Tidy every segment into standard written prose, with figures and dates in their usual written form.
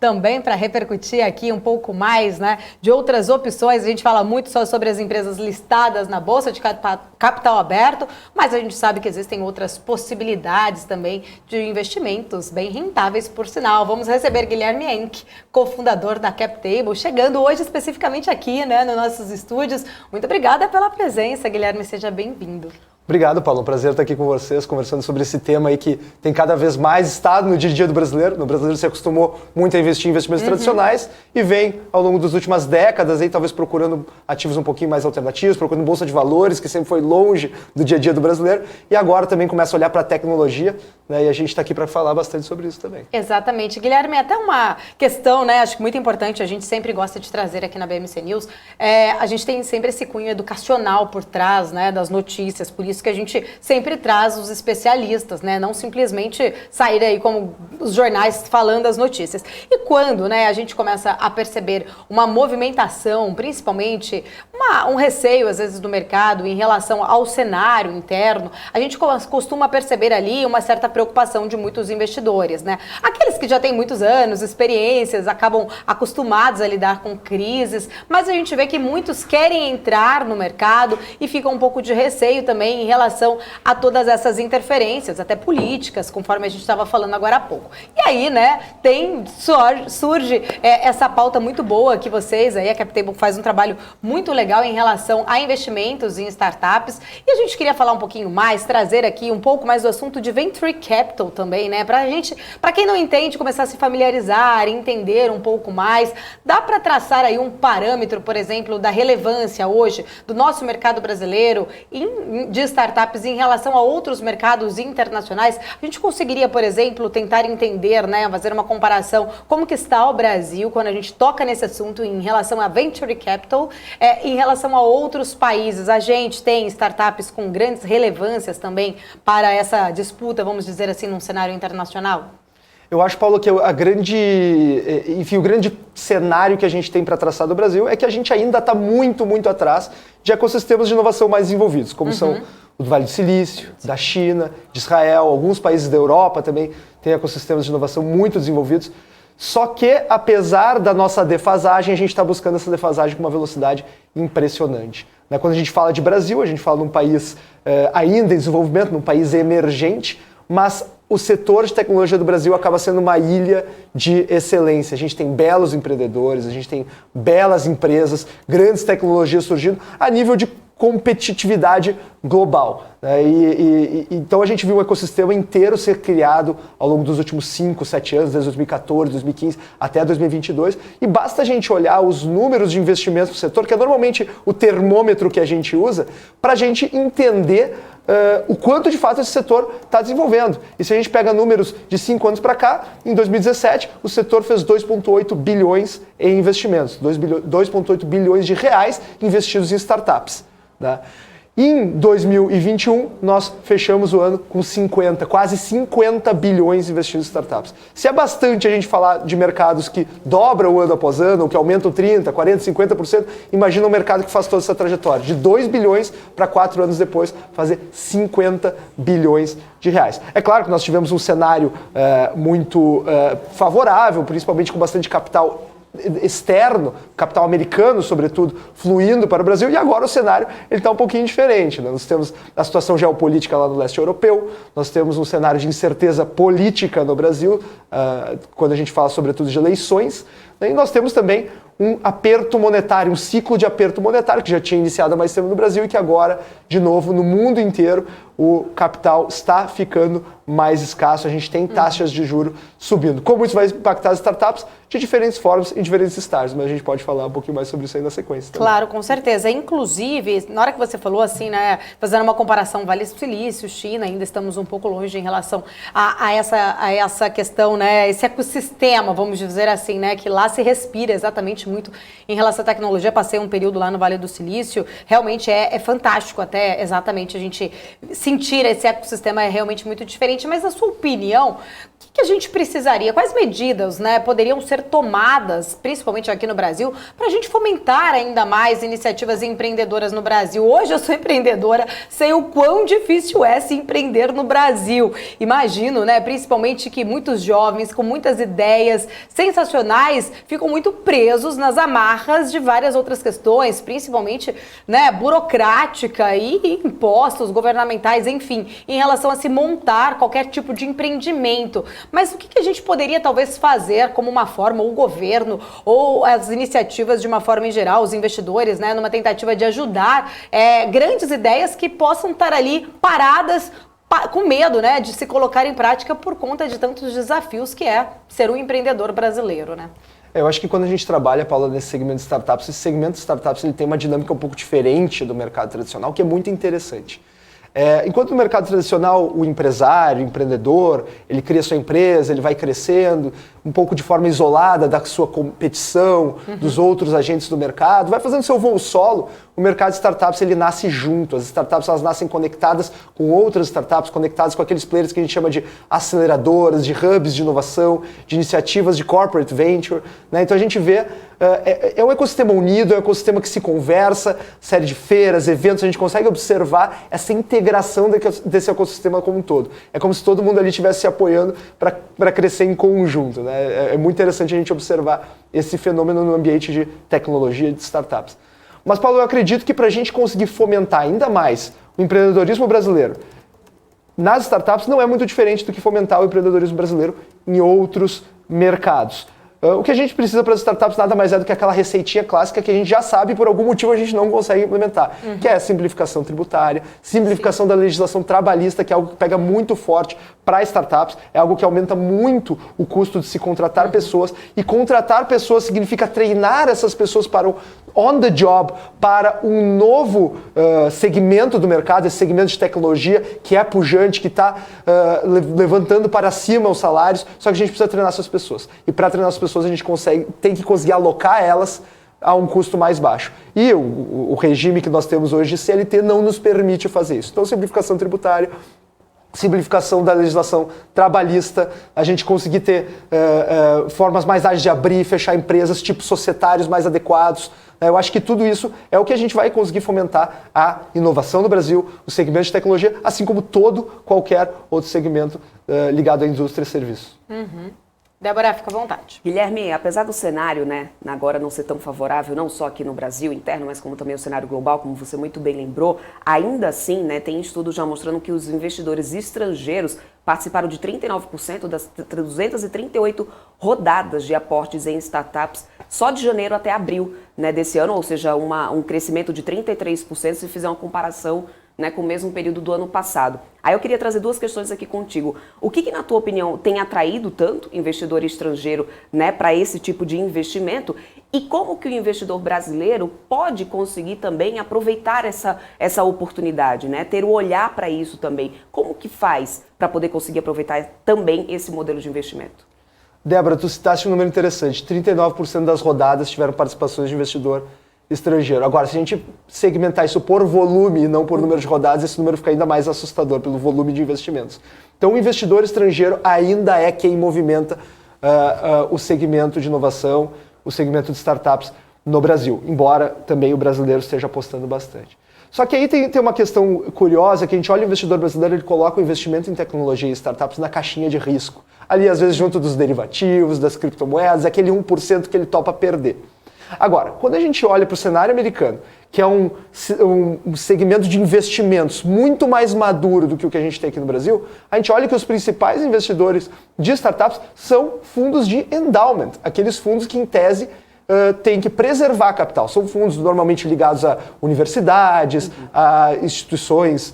também para repercutir aqui um pouco mais, né, de outras opções. A gente fala muito só sobre as empresas listadas na Bolsa de Capital Aberto, mas a gente sabe que existem outras possibilidades também de investimentos bem rentáveis, por sinal. Vamos receber Guilherme Henke, cofundador da CapTable, chegando hoje especificamente aqui, né, nos nossos estúdios. Muito obrigada pela presença, Guilherme, seja bem-vindo. Obrigado, Paulo. Um prazer estar aqui com vocês, conversando sobre esse tema aí que tem cada vez mais estado no dia a dia do brasileiro. O brasileiro se acostumou muito a investir em investimentos tradicionais e vem, ao longo das últimas décadas, aí, talvez procurando ativos um pouquinho mais alternativos, procurando bolsa de valores, que sempre foi longe do dia a dia do brasileiro, e agora também começa a olhar para a tecnologia, né, e a gente está aqui para falar bastante sobre isso também. Exatamente. Guilherme, até uma questão, né, acho que muito importante, a gente sempre gosta de trazer aqui na BMC News, a gente tem sempre esse cunho educacional por trás, né, das notícias, por isso que a gente sempre traz os especialistas, né? Não simplesmente sair aí como os jornais falando as notícias. E quando, né, a gente começa a perceber uma movimentação, principalmente um receio às vezes do mercado em relação ao cenário interno, a gente costuma perceber ali uma certa preocupação de muitos investidores, né? Aqueles que já têm muitos anos, experiências, acabam acostumados a lidar com crises, mas a gente vê que muitos querem entrar no mercado e fica um pouco de receio também em relação a todas essas interferências, até políticas, conforme a gente estava falando agora há pouco. E aí, né, surge essa pauta muito boa que vocês, aí a CapTable faz um trabalho muito legal em relação a investimentos em startups, e a gente queria falar um pouquinho mais, trazer aqui um pouco mais do assunto de Venture Capital também, né, para quem não entende, começar a se familiarizar, entender um pouco mais. Dá para traçar aí um parâmetro, por exemplo, da relevância hoje do nosso mercado brasileiro de startups em relação a outros mercados internacionais? A gente conseguiria, por exemplo, tentar entender, né, fazer uma comparação, como que está o Brasil quando a gente toca nesse assunto em relação a Venture Capital, em relação a outros países. A gente tem startups com grandes relevâncias também para essa disputa, vamos dizer assim, num cenário internacional? Eu acho, Paulo, que o grande cenário que a gente tem para traçar do Brasil é que a gente ainda está muito, muito atrás de ecossistemas de inovação mais desenvolvidos, como são o do Vale do Silício, da China, de Israel, alguns países da Europa também têm ecossistemas de inovação muito desenvolvidos. Só que, apesar da nossa defasagem, a gente está buscando essa defasagem com uma velocidade impressionante. Quando a gente fala de Brasil, a gente fala de um país ainda em desenvolvimento, num país emergente, mas o setor de tecnologia do Brasil acaba sendo uma ilha de excelência. A gente tem belos empreendedores, a gente tem belas empresas, grandes tecnologias surgindo a nível de competitividade global. Então a gente viu um ecossistema inteiro ser criado ao longo dos últimos 5, 7 anos, desde 2014, 2015 até 2022, e basta a gente olhar os números de investimentos no setor, que é normalmente o termômetro que a gente usa, para a gente entender o quanto de fato esse setor está desenvolvendo. E se a gente pega números de 5 anos para cá, em 2017 o setor fez 2,8 bilhões em investimentos, 2,8 bilhões de reais investidos em startups. Em 2021, nós fechamos o ano com quase 50 bilhões investidos em startups. Se é bastante a gente falar de mercados que dobram ano após ano, ou que aumentam 30%, 40%, 50%, imagina um mercado que faz toda essa trajetória, de 2 bilhões para 4 anos depois fazer 50 bilhões de reais. É claro que nós tivemos um cenário muito favorável, principalmente com bastante capital externo, capital americano, sobretudo, fluindo para o Brasil, e agora o cenário está um pouquinho diferente. Nós temos a situação geopolítica lá no leste europeu, nós temos um cenário de incerteza política no Brasil, quando a gente fala sobretudo de eleições, e nós temos também um aperto monetário, um ciclo de aperto monetário que já tinha iniciado há mais tempo no Brasil e que agora, de novo, no mundo inteiro, o capital está ficando mais escasso, a gente tem taxas de juros subindo. Como isso vai impactar as startups? De diferentes formas, em diferentes estágios, mas a gente pode falar um pouquinho mais sobre isso aí na sequência também. Claro, com certeza. Inclusive, na hora que você falou assim, né, fazendo uma comparação Vale do Silício, China, ainda estamos um pouco longe em relação a essa questão, né, esse ecossistema, vamos dizer assim, né, que lá se respira exatamente muito em relação à tecnologia. Passei um período lá no Vale do Silício, realmente é fantástico até exatamente a gente sentir esse ecossistema, é realmente muito diferente. Mas na sua opinião, que a gente precisaria? Quais medidas, né, poderiam ser tomadas, principalmente aqui no Brasil, para a gente fomentar ainda mais iniciativas empreendedoras no Brasil? Hoje eu sou empreendedora, sei o quão difícil é se empreender no Brasil. Imagino, né, principalmente que muitos jovens com muitas ideias sensacionais ficam muito presos nas amarras de várias outras questões, principalmente, né, burocrática e impostos governamentais, enfim, em relação a se montar qualquer tipo de empreendimento. Mas o que a gente poderia talvez fazer como uma forma, o governo ou as iniciativas de uma forma em geral, os investidores, né, numa tentativa de ajudar grandes ideias que possam estar ali paradas com medo, né, de se colocar em prática por conta de tantos desafios que é ser um empreendedor brasileiro, né? Eu acho que quando a gente trabalha, Paula, nesse segmento de startups, esse segmento de startups ele tem uma dinâmica um pouco diferente do mercado tradicional, que é muito interessante. Enquanto no mercado tradicional o empresário, o empreendedor, ele cria sua empresa, ele vai crescendo um pouco de forma isolada da sua competição, dos outros agentes do mercado, vai fazendo seu voo solo. O mercado de startups ele nasce junto, as startups elas nascem conectadas com outras startups, conectadas com aqueles players que a gente chama de aceleradoras, de hubs de inovação, de iniciativas de corporate venture, né? Então a gente vê, é um ecossistema unido, é um ecossistema que se conversa, série de feiras, eventos, a gente consegue observar essa integração desse ecossistema como um todo. É como se todo mundo ali estivesse se apoiando para crescer em conjunto, né? É muito interessante a gente observar esse fenômeno no ambiente de tecnologia e de startups. Mas, Paulo, eu acredito que para a gente conseguir fomentar ainda mais o empreendedorismo brasileiro nas startups não é muito diferente do que fomentar o empreendedorismo brasileiro em outros mercados. O que a gente precisa para as startups nada mais é do que aquela receitinha clássica que a gente já sabe e por algum motivo a gente não consegue implementar, que é a simplificação tributária, simplificação da legislação trabalhista, que é algo que pega muito forte para startups, é algo que aumenta muito o custo de se contratar pessoas, e contratar pessoas significa treinar essas pessoas para o on the job, para um novo segmento do mercado, esse segmento de tecnologia que é pujante, que está levantando para cima os salários, só que a gente precisa treinar essas pessoas. E para treinar as pessoas a gente tem que conseguir alocar elas a um custo mais baixo. E o regime que nós temos hoje de CLT não nos permite fazer isso. Então, simplificação tributária, simplificação da legislação trabalhista, a gente conseguir ter formas mais ágeis de abrir e fechar empresas, tipos societários mais adequados. Eu acho que tudo isso é o que a gente vai conseguir fomentar a inovação no Brasil, o segmento de tecnologia, assim como qualquer outro segmento ligado à indústria e serviços. Débora, fica à vontade. Guilherme, apesar do cenário, né, agora não ser tão favorável, não só aqui no Brasil interno, mas como também o cenário global, como você muito bem lembrou, ainda assim, né, tem estudos já mostrando que os investidores estrangeiros participaram de 39% das 238 rodadas de aportes em startups só de janeiro até abril, né, desse ano, ou seja, um crescimento de 33% se fizer uma comparação, né, com o mesmo período do ano passado. Aí eu queria trazer duas questões aqui contigo. O que na tua opinião, tem atraído tanto investidor estrangeiro, né, para esse tipo de investimento? E como que o investidor brasileiro pode conseguir também aproveitar essa oportunidade, né? Ter o olhar para isso também. Como que faz para poder conseguir aproveitar também esse modelo de investimento? Débora, tu citaste um número interessante. 39% das rodadas tiveram participações de investidor estrangeiro. Agora, se a gente segmentar isso por volume e não por número de rodadas, esse número fica ainda mais assustador pelo volume de investimentos. Então, o investidor estrangeiro ainda é quem movimenta o segmento de inovação, o segmento de startups no Brasil, embora também o brasileiro esteja apostando bastante. Só que aí tem uma questão curiosa, que a gente olha o investidor brasileiro, ele coloca o investimento em tecnologia e startups na caixinha de risco. Ali, às vezes, junto dos derivativos, das criptomoedas, aquele 1% que ele topa perder. Agora, quando a gente olha para o cenário americano, que é um segmento de investimentos muito mais maduro do que o que a gente tem aqui no Brasil, a gente olha que os principais investidores de startups são fundos de endowment, aqueles fundos que, em tese, têm que preservar capital. São fundos normalmente ligados a universidades, a instituições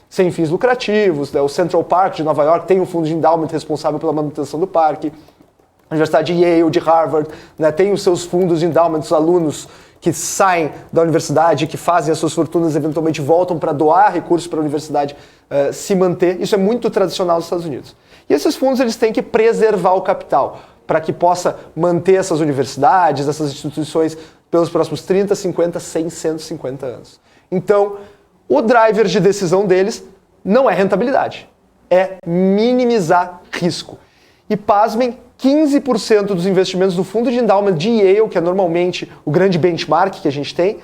sem fins lucrativos. O Central Park de Nova York tem um fundo de endowment responsável pela manutenção do parque. A Universidade de Yale, de Harvard, né, tem os seus fundos de endowment, os alunos que saem da universidade, que fazem as suas fortunas, eventualmente voltam para doar recursos para a universidade se manter. Isso é muito tradicional nos Estados Unidos. E esses fundos eles têm que preservar o capital para que possa manter essas universidades, essas instituições pelos próximos 30, 50, 100, 150 anos. Então, o driver de decisão deles não é rentabilidade, é minimizar risco. E pasmem, 15% dos investimentos do fundo de endowment de Yale, que é normalmente o grande benchmark que a gente tem,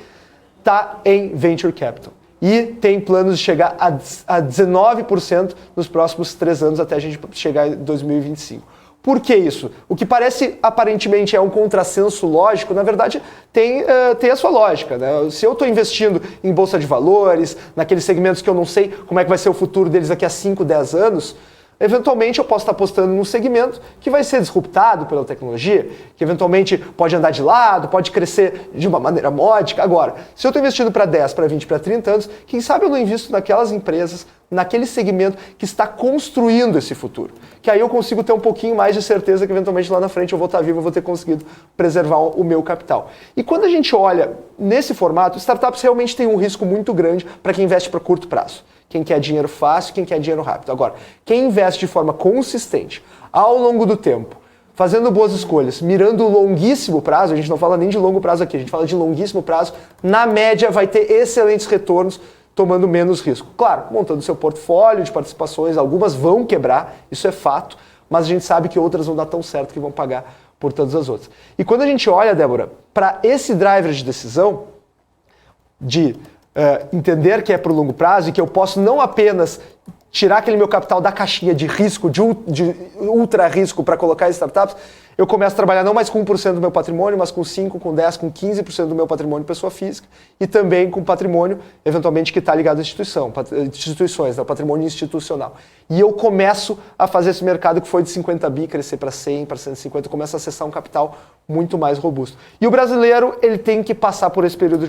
está em venture capital. E tem planos de chegar a 19% nos próximos 3 anos, até a gente chegar em 2025. Por que isso? O que parece aparentemente é um contrassenso lógico, na verdade tem a sua lógica, né? Se eu estou investindo em bolsa de valores, naqueles segmentos que eu não sei como é que vai ser o futuro deles daqui a 5, 10 anos, eventualmente eu posso estar apostando num segmento que vai ser disruptado pela tecnologia, que eventualmente pode andar de lado, pode crescer de uma maneira módica. Agora, se eu estou investindo para 10, para 20, para 30 anos, quem sabe eu não invisto naquelas empresas, naquele segmento que está construindo esse futuro. Que aí eu consigo ter um pouquinho mais de certeza que eventualmente lá na frente eu vou estar vivo, eu vou ter conseguido preservar o meu capital. E quando a gente olha nesse formato, startups realmente têm um risco muito grande para quem investe para curto prazo. Quem quer dinheiro fácil, quem quer dinheiro rápido. Agora, quem investe de forma consistente, ao longo do tempo, fazendo boas escolhas, mirando o longuíssimo prazo, a gente não fala nem de longo prazo aqui, a gente fala de longuíssimo prazo, na média vai ter excelentes retornos, tomando menos risco. Claro, montando seu portfólio de participações, algumas vão quebrar, isso é fato, mas a gente sabe que outras não dá tão certo que vão pagar por todas as outras. E quando a gente olha, Débora, para esse driver de decisão, de entender que é para o longo prazo e que eu posso não apenas tirar aquele meu capital da caixinha de risco, de ultra risco para colocar em startups, eu começo a trabalhar não mais com 1% do meu patrimônio, mas com 5%, com 10%, com 15% do meu patrimônio pessoa física e também com patrimônio, eventualmente, que está ligado à instituições, né, patrimônio institucional. E eu começo a fazer esse mercado que foi de 50 bi, crescer para 100, para 150, eu começo a acessar um capital muito mais robusto. E o brasileiro, ele tem que passar por esse período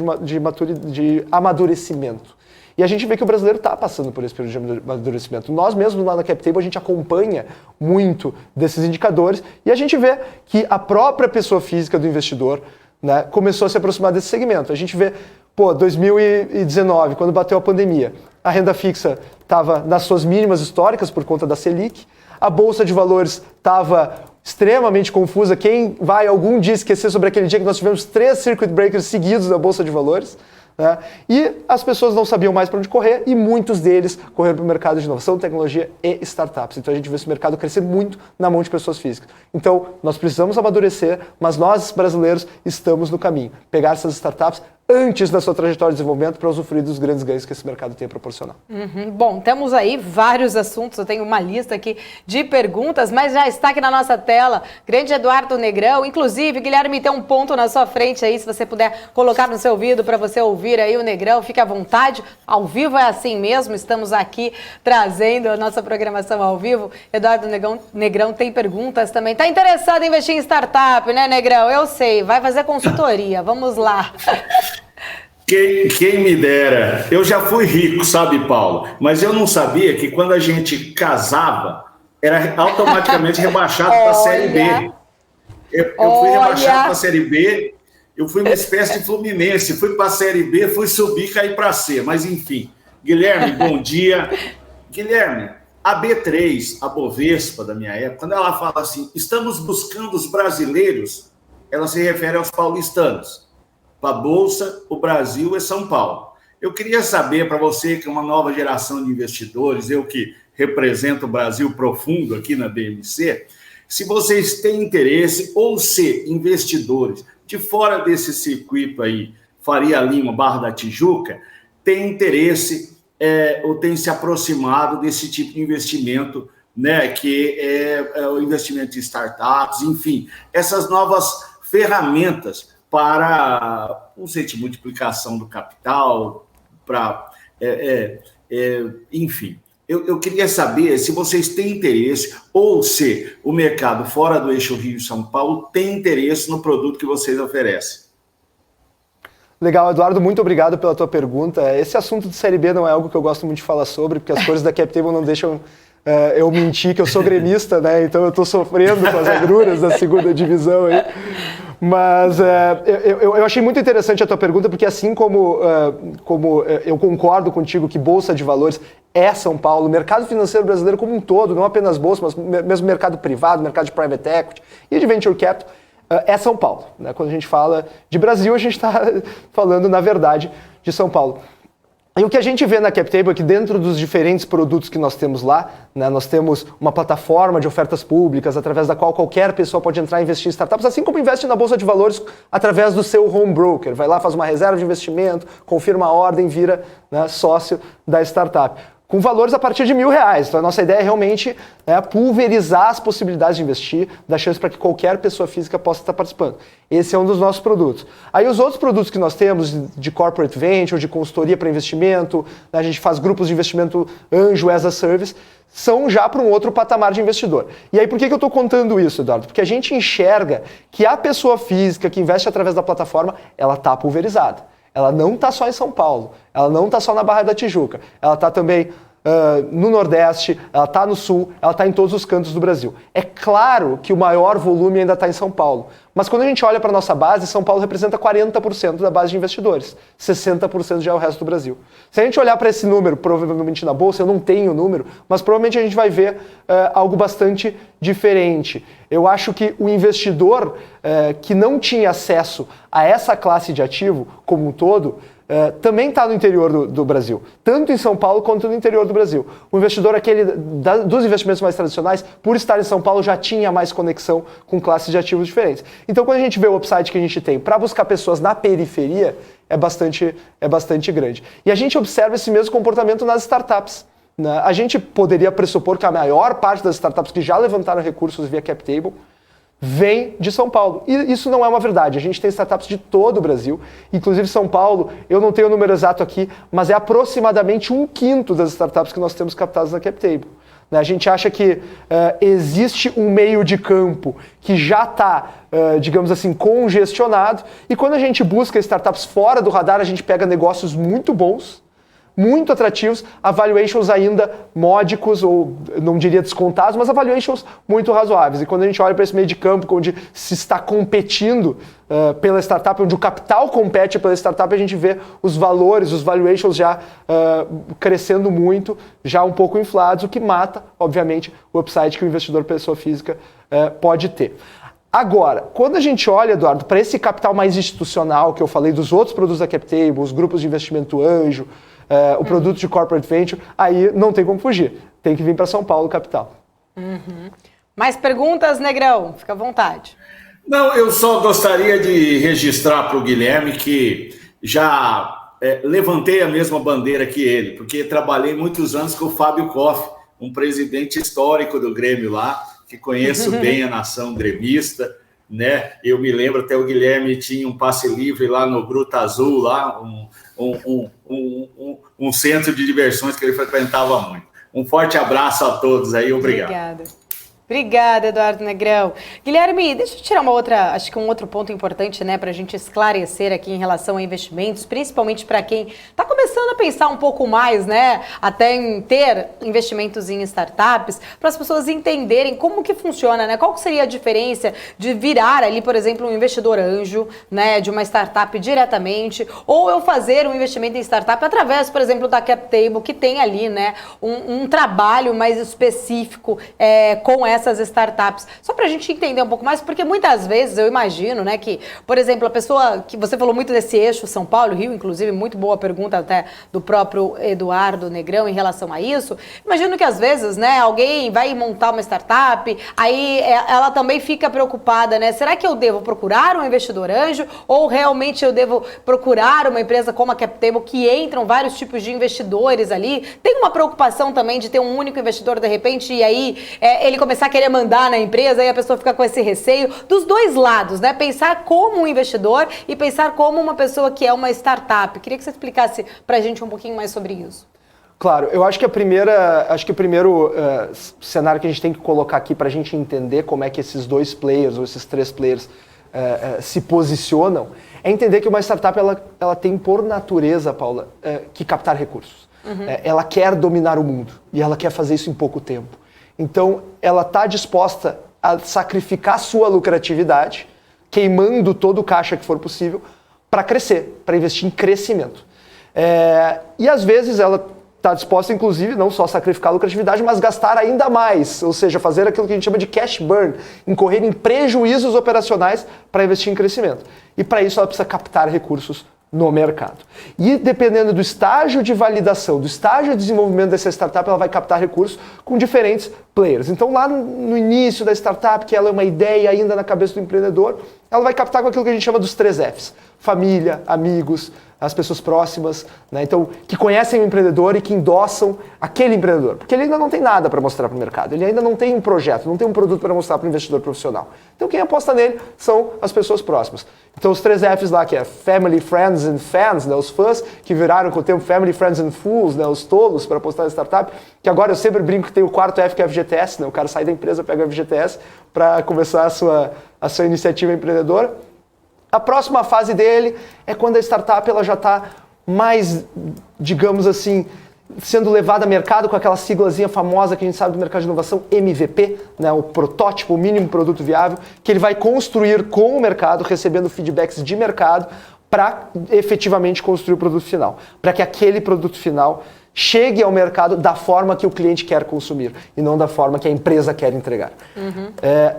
de amadurecimento. E a gente vê que o brasileiro está passando por esse período de amadurecimento. Nós mesmos lá na CapTable, a gente acompanha muito desses indicadores e a gente vê que a própria pessoa física do investidor, né, começou a se aproximar desse segmento. A gente vê, 2019, quando bateu a pandemia, a renda fixa estava nas suas mínimas históricas por conta da Selic, a Bolsa de Valores estava extremamente confusa. Quem vai algum dia esquecer sobre aquele dia que nós tivemos 3 circuit breakers seguidos na Bolsa de Valores? Né? E as pessoas não sabiam mais para onde correr e muitos deles correram para o mercado de inovação, tecnologia e startups. Então a gente vê esse mercado crescer muito na mão de pessoas físicas. Então nós precisamos amadurecer, mas nós brasileiros estamos no caminho. Pegar essas startups antes da sua trajetória de desenvolvimento para usufruir dos grandes ganhos que esse mercado tem a proporcionar. Bom, temos aí vários assuntos, eu tenho uma lista aqui de perguntas, mas já está aqui na nossa tela, grande Eduardo Negrão, inclusive, Guilherme, tem um ponto na sua frente aí, se você puder colocar no seu ouvido para você ouvir aí o Negrão, fique à vontade, ao vivo é assim mesmo, estamos aqui trazendo a nossa programação ao vivo. Eduardo Negrão tem perguntas também, está interessado em investir em startup, né, Negrão? Eu sei, vai fazer consultoria, vamos lá. Quem me dera. Eu já fui rico, sabe, Paulo? Mas eu não sabia que quando a gente casava, era automaticamente rebaixado para a Série B. Eu fui rebaixado para a Série B, eu fui uma espécie de Fluminense, fui para a Série B, fui subir e cair para C. Mas, enfim. Guilherme, bom dia. Guilherme, a B3, a Bovespa da minha época, quando ela fala assim, estamos buscando os brasileiros, ela se refere aos paulistanos. Para a Bolsa, o Brasil é São Paulo. Eu queria saber, para você, que é uma nova geração de investidores, eu que represento o Brasil profundo aqui na BMC, se vocês têm interesse ou se investidores de fora desse circuito aí, Faria Lima, Barra da Tijuca, têm interesse ou têm se aproximado desse tipo de investimento, né, que é o investimento em startups, enfim, essas novas ferramentas para um centro de multiplicação do capital, para, enfim. Eu queria saber se vocês têm interesse ou se o mercado fora do eixo Rio-São Paulo tem interesse no produto que vocês oferecem. Legal, Eduardo, muito obrigado pela tua pergunta. Esse assunto de Série B não é algo que eu gosto muito de falar sobre, porque as cores da CapTable não deixam eu mentir que eu sou gremista, né? Então eu estou sofrendo com as agruras da segunda divisão aí. Mas eu achei muito interessante a tua pergunta, porque assim como eu concordo contigo que Bolsa de Valores é São Paulo, o mercado financeiro brasileiro como um todo, não apenas Bolsa, mas mesmo mercado privado, mercado de private equity e de venture capital, é São Paulo. Né? Quando a gente fala de Brasil, a gente está falando, na verdade, de São Paulo. E o que a gente vê na CapTable é que dentro dos diferentes produtos que nós temos lá, né, nós temos uma plataforma de ofertas públicas através da qual qualquer pessoa pode entrar e investir em startups, assim como investe na Bolsa de Valores através do seu home broker. Vai lá, faz uma reserva de investimento, confirma a ordem, vira, né, sócio da startup. Com valores a partir de R$1.000. Então a nossa ideia é realmente, né, pulverizar as possibilidades de investir, dar chance para que qualquer pessoa física possa estar participando. Esse é um dos nossos produtos. Aí os outros produtos que nós temos de corporate venture, de consultoria para investimento, né, a gente faz grupos de investimento anjo as a service, são já para um outro patamar de investidor. E aí por que eu estou contando isso, Eduardo? Porque a gente enxerga que a pessoa física que investe através da plataforma, ela está pulverizada. Ela não está só em São Paulo, ela não está só na Barra da Tijuca, ela está também no Nordeste, ela está no Sul, ela está em todos os cantos do Brasil. É claro que o maior volume ainda está em São Paulo, mas quando a gente olha para a nossa base, São Paulo representa 40% da base de investidores, 60% já é o resto do Brasil. Se a gente olhar para esse número, provavelmente na Bolsa, eu não tenho o número, mas provavelmente a gente vai ver algo bastante diferente. Eu acho que o investidor que não tinha acesso a essa classe de ativo como um todo, também está no interior do Brasil, tanto em São Paulo quanto no interior do Brasil. O investidor dos investimentos mais tradicionais, por estar em São Paulo, já tinha mais conexão com classes de ativos diferentes. Então, quando a gente vê o upside que a gente tem para buscar pessoas na periferia, é bastante grande. E a gente observa esse mesmo comportamento nas startups. Né? A gente poderia pressupor que a maior parte das startups que já levantaram recursos via CapTable vem de São Paulo. E isso não é uma verdade. A gente tem startups de todo o Brasil, inclusive São Paulo, eu não tenho o número exato aqui, mas é aproximadamente 1/5 das startups que nós temos captadas na CapTable. A gente acha que existe um meio de campo que já está, digamos assim, congestionado, e quando a gente busca startups fora do radar, a gente pega negócios muito bons, muito atrativos, valuations ainda módicos, ou não diria descontados, mas valuations muito razoáveis. E quando a gente olha para esse meio de campo, onde se está competindo pela startup, onde o capital compete pela startup, a gente vê os valores, os valuations já crescendo muito, já um pouco inflados, o que mata, obviamente, o upside que o investidor pessoa física pode ter. Agora, quando a gente olha, Eduardo, para esse capital mais institucional, que eu falei dos outros produtos da CapTable, os grupos de investimento anjo, o produto de corporate venture, aí não tem como fugir. Tem que vir para São Paulo, capital. Uhum. Mais perguntas, Negrão? Fica à vontade. Não, eu só gostaria de registrar para o Guilherme que já levantei a mesma bandeira que ele, porque trabalhei muitos anos com o Fábio Koff, um presidente histórico do Grêmio lá, que conheço bem a nação gremista, né? Eu me lembro até o Guilherme tinha um passe livre lá no Gruta Azul, lá, um centro de diversões que ele frequentava muito. Um forte abraço a todos aí, obrigado. Obrigada, Eduardo Negrão. Guilherme, deixa eu tirar acho que um outro ponto importante, né, para a gente esclarecer aqui em relação a investimentos, principalmente para quem está começando a pensar um pouco mais, né, até em ter investimentos em startups, para as pessoas entenderem como que funciona, né, qual seria a diferença de virar ali, por exemplo, um investidor anjo, né, de uma startup diretamente, ou eu fazer um investimento em startup através, por exemplo, da CapTable, que tem ali, né, um trabalho mais específico com essas startups. Só para a gente entender um pouco mais, porque muitas vezes eu imagino, né, que, por exemplo, a pessoa que você falou muito desse eixo São Paulo, Rio, inclusive, muito boa pergunta até do próprio Eduardo Negrão em relação a isso. Imagino que às vezes, né, alguém vai montar uma startup, aí ela também fica preocupada, né? Será que eu devo procurar um investidor anjo ou realmente eu devo procurar uma empresa como a CapTable que entram vários tipos de investidores ali? Tem uma preocupação também de ter um único investidor de repente e aí ele começar a querer mandar na empresa e a pessoa fica com esse receio dos dois lados, né? Pensar como um investidor e pensar como uma pessoa que é uma startup. Queria que você explicasse pra gente um pouquinho mais sobre isso. Claro, eu acho que o primeiro cenário que a gente tem que colocar aqui para a gente entender como é que esses dois players ou esses três players se posicionam é entender que uma startup ela tem por natureza, Paula, que captar recursos. Ela quer dominar o mundo e ela quer fazer isso em pouco tempo. Então, ela está disposta a sacrificar sua lucratividade, queimando todo o caixa que for possível, para crescer, para investir em crescimento. E às vezes ela está disposta, inclusive, não só a sacrificar a lucratividade, mas gastar ainda mais, ou seja, fazer aquilo que a gente chama de cash burn, incorrer em prejuízos operacionais para investir em crescimento. E para isso ela precisa captar recursos no mercado. E dependendo do estágio de validação, do estágio de desenvolvimento dessa startup, ela vai captar recursos com diferentes players. Então lá no início da startup, que ela é uma ideia ainda na cabeça do empreendedor, ela vai captar com aquilo que a gente chama dos 3 Fs. Família, amigos, as pessoas próximas, né? Então, que conhecem o empreendedor e que endossam aquele empreendedor. Porque ele ainda não tem nada para mostrar para o mercado, ele ainda não tem um projeto, não tem um produto para mostrar para o investidor profissional. Então, quem aposta nele são as pessoas próximas. Então, os 3 Fs lá, que é Family, Friends and Fans, né? Os fãs que viraram com o tempo Family, Friends and Fools, né? Os tolos para apostar na startup, que agora eu sempre brinco que tem o 4º F, que é a FGTS, né? O cara sai da empresa, pega a FGTS para começar a sua iniciativa empreendedora. A próxima fase dele é quando a startup ela já está mais, digamos assim, sendo levada a mercado com aquela siglazinha famosa que a gente sabe do mercado de inovação, MVP, né, o protótipo, o mínimo produto viável, que ele vai construir com o mercado, recebendo feedbacks de mercado, para efetivamente construir o produto final. Para que aquele produto final chegue ao mercado da forma que o cliente quer consumir e não da forma que a empresa quer entregar.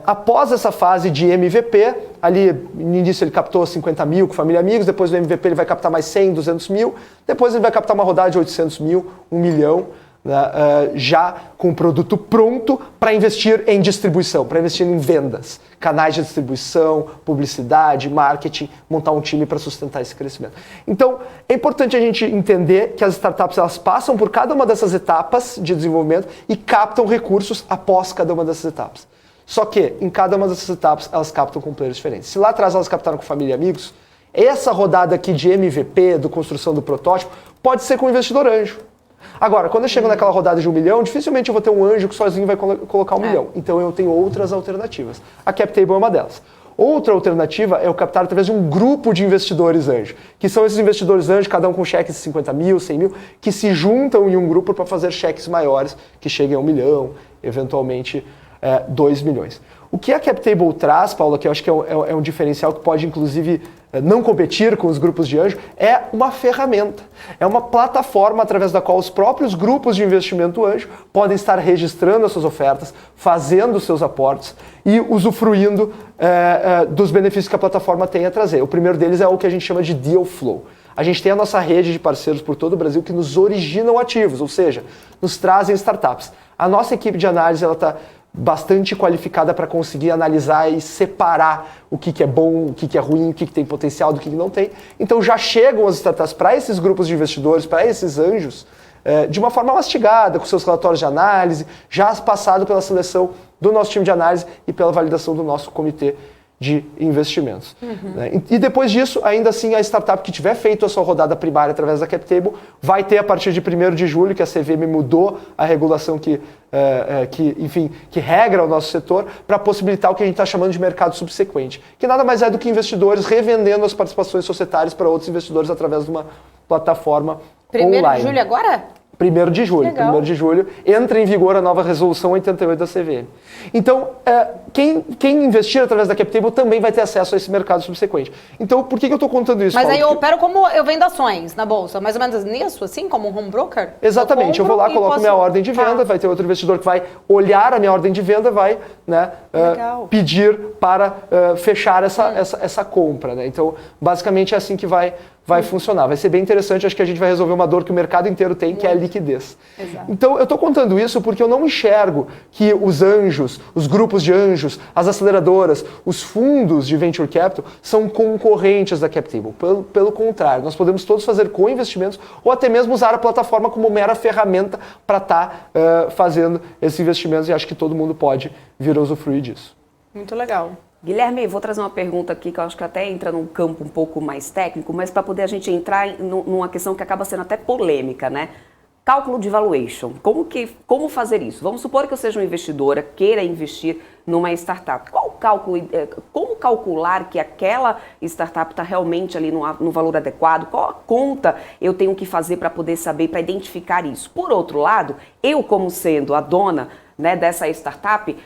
Após essa fase de MVP, ali no início ele captou 50 mil com família e amigos, depois do MVP ele vai captar mais 100, 200 mil, depois ele vai captar uma rodada de 800 mil, 1 milhão, né, já com o produto pronto para investir em distribuição, para investir em vendas, canais de distribuição, publicidade, marketing, montar um time para sustentar esse crescimento. Então, é importante a gente entender que as startups elas passam por cada uma dessas etapas de desenvolvimento e captam recursos após cada uma dessas etapas. Só que, em cada uma dessas etapas, elas captam com players diferentes. Se lá atrás elas captaram com família e amigos, essa rodada aqui de MVP, do construção do protótipo, pode ser com um investidor anjo. Agora, quando eu chego naquela rodada de 1 milhão, dificilmente eu vou ter um anjo que sozinho vai colocar 1 milhão. Então eu tenho outras alternativas. A CapTable é uma delas. Outra alternativa é eu captar através de um grupo de investidores anjo, que são esses investidores anjo, cada um com cheques de 50 mil, 100 mil, que se juntam em um grupo para fazer cheques maiores, que cheguem a 1 milhão, eventualmente 2 milhões. O que a CapTable traz, Paula, que eu acho que é um diferencial que pode, inclusive, não competir com os grupos de anjo, é uma ferramenta. É uma plataforma através da qual os próprios grupos de investimento anjo podem estar registrando as suas ofertas, fazendo os seus aportes e usufruindo dos benefícios que a plataforma tem a trazer. O primeiro deles é o que a gente chama de Deal Flow. A gente tem a nossa rede de parceiros por todo o Brasil que nos originam ativos, ou seja, nos trazem startups. A nossa equipe de análise ela está bastante qualificada para conseguir analisar e separar o que é bom, o que é ruim, o que tem potencial, do que não tem. Então já chegam as startups para esses grupos de investidores, para esses anjos, de uma forma mastigada, com seus relatórios de análise, já passado pela seleção do nosso time de análise e pela validação do nosso comitê de investimentos. Né? E depois disso, ainda assim, a startup que tiver feito a sua rodada primária através da CapTable vai ter, a partir de 1º de julho, que a CVM mudou a regulação que regra o nosso setor, para possibilitar o que a gente está chamando de mercado subsequente, que nada mais é do que investidores revendendo as participações societárias para outros investidores através de uma plataforma online. 1º de julho agora? 1º de julho. Legal. 1º de julho entra em vigor a nova resolução 88 da CVM. Então, quem investir através da CapTable também vai ter acesso a esse mercado subsequente. Então, por que eu estou contando isso, Mas Paulo? aí eu opero como eu vendo ações na bolsa, mais ou menos nisso, assim, como um home broker? Exatamente, eu vou lá, coloco minha ordem de venda, Tá. vai ter outro investidor que vai olhar a minha ordem de venda, vai pedir para fechar essa compra. Né? Então, basicamente é assim que vai funcionar. Vai ser bem interessante, acho que a gente vai resolver uma dor que o mercado inteiro tem, que é a liquidez. Exato. Então, eu estou contando isso porque eu não enxergo que os anjos, os grupos de anjos, as aceleradoras, os fundos de Venture Capital são concorrentes da CapTable. Pelo contrário, nós podemos todos fazer co-investimentos ou até mesmo usar a plataforma como mera ferramenta para estar fazendo esses investimentos e acho que todo mundo pode vir a usufruir disso. Muito legal. Guilherme, vou trazer uma pergunta aqui que eu acho que até entra num campo um pouco mais técnico, mas para poder a gente entrar numa questão que acaba sendo até polêmica, né? Cálculo de valuation. Como fazer isso? Vamos supor que eu seja uma investidora, queira investir numa startup. Como calcular que aquela startup está realmente ali no valor adequado? Qual a conta eu tenho que fazer para poder saber, para identificar isso? Por outro lado, eu como sendo a dona, né, dessa startup,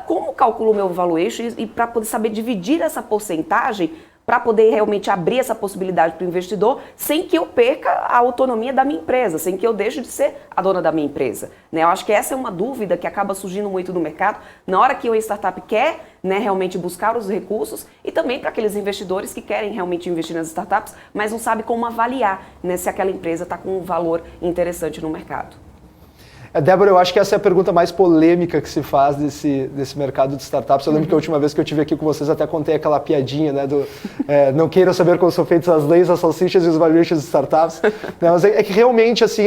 como calculo o meu valuation e para poder saber dividir essa porcentagem para poder realmente abrir essa possibilidade para o investidor sem que eu perca a autonomia da minha empresa, sem que eu deixe de ser a dona da minha empresa. Né? Eu acho que essa é uma dúvida que acaba surgindo muito no mercado. Na hora que uma startup quer né, realmente buscar os recursos e também para aqueles investidores que querem realmente investir nas startups, mas não sabem como avaliar, né, se aquela empresa está com um valor interessante no mercado. Débora, eu acho que essa é a pergunta mais polêmica que se faz desse mercado de startups. Eu lembro que a última vez que eu estive aqui com vocês até contei aquela piadinha, né, do não queiram saber como são feitas as leis, as salsichas e os valuations de startups. Mas é que realmente, assim,